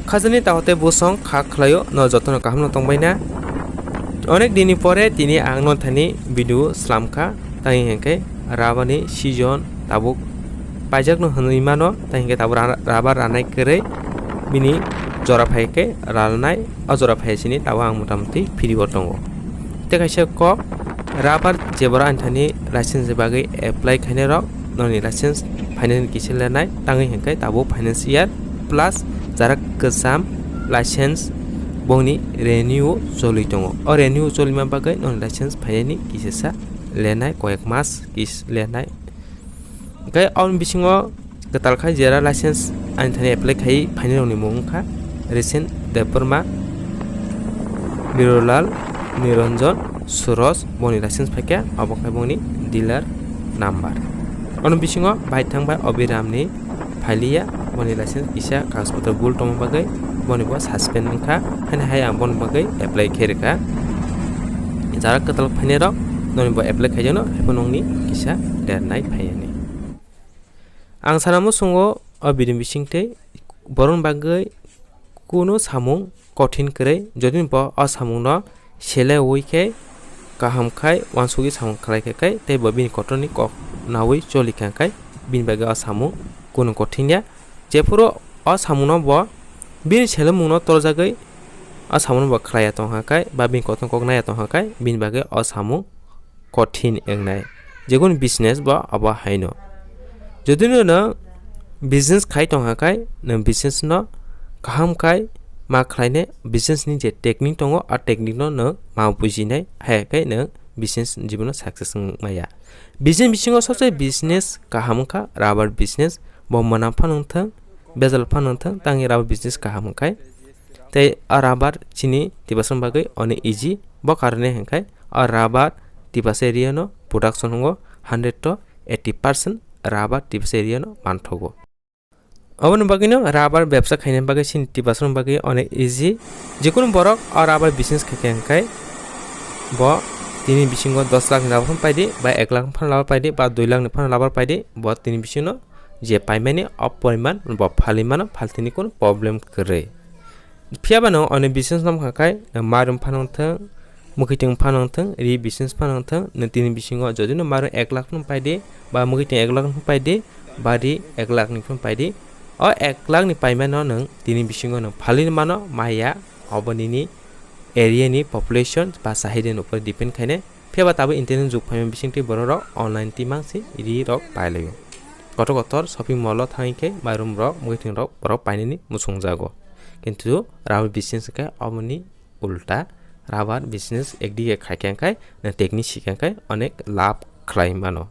খাজনি তাহতে বসং খা খলায়ো ন যত্ন কাহামনো তংবাইনা অনেক দিনই পরে তিনি আংনো থানি ভিডিও স্লামখা তাই হেঁকে রাবানি সিজন তাবুক পাইজাকনো হনুইমানো তাই হেঁকে তাবু রাবার রানাই করে বিনি জরা ফাইকে রালনাই অজরা ফাইসিনি তাবু আং মোটামুটি video দङ te kaisa kok rabar jebora anthani license bagai apply khaine rok noni license finance kisel lenai tangi hengkai tabo financial plus jara kesam license bongni renew joli dङ o renew joli ma bagai non license finance kisesa lenai koyak mas kis lenai gai on bisingo ketal khai jera license anthani apply khai finance ni mungkha recent deporma birolal নিরঞ্জন সুরজ বনি licence ফাইকা অবকাই বনি dealer number on বিসিং by থাংবাই অবিরামনি ফাইলিয়া বনি licence ইসা কাগজপত্র বুল Tom বাগै বনি ব suspend খা হানে high আং বন बागै एप्लाई खेरका जारा कतल फाइने रक ननि ब एप्लाई खाइजनो हेपनंनि किसा देरनाय फाइयानि आं सानामु संगो अबिदिम बिसिंते बरन बागै कुनो सामुं कठिन करे जदिन ब असामुं न सेले Uikey kaham khai wansugi samung khlai kai te bobin kotoni kok nawi choli kai bin baga asamu kono kotinya jepuro asamuno bo bin sele mungno torjagai asamuno bo khlaya tong hakai ba bin koton kok naya tong hakai bin baga asamu kotin engnai jegun business ba aba haino jodino na business khai tong hakai na business no kaham khai ma khlaine business ni je technique tongo a technique no no ma bujinai ha kai no business jibono success maya business bisingo soche business kahamka rubber business bo manapha nongthang bezal phanongthang tangi rubber business kahamkai tei a rubber chini tibason bagai one easy bo karone hengkai a rubber tibase area no production ngo 100 to 80% rubber tibase area no manthogo অবন বাগিনো rubber ব্যবসা খাইনে বাগে সিনটি বাসন বাগে অনেক easy যে কোনো বরক আর রাবার বিজনেস খাইকাই ব তিনি বিসিঙ্গ 10 লাখ লাভ পাইদি বা 1 লাখ ফান লাভ পাইদি বা 2 লাখ ফান লাভ পাইদি ব তিনি বিসিঙ্গ যে পাইমানি অপরিমাণ ব ফালিমান ফালতিনি কোন প্রবলেম করে ফিয়াবানো অনেক বিজনেস নাম খাকাই মারুম ফানংথ মুখিটিং ফানংথ রি বিজনেস ফানংথ তিনি বিসিঙ্গ যদি মারু 1 লাখ পাইদি বা মুখিটিং 1 লাখ পাইদি বা রি 1 lakh নিফান পাইদি o 1 lakh ni paimano nang tini bisingo nang phalin mano maya oboni ni area ni population ba sahiden upor depend khaine pheba tabu internet juk phaim bisingti borok online timangsi ri rok pailayo kotor kotor shopping mall o thaike barum rok muiting rok borok painini musungjago kintu rubber business ka oboni ulta rubber business ekdige khaikenkai na technique sikenkai onek লাভ khlai mano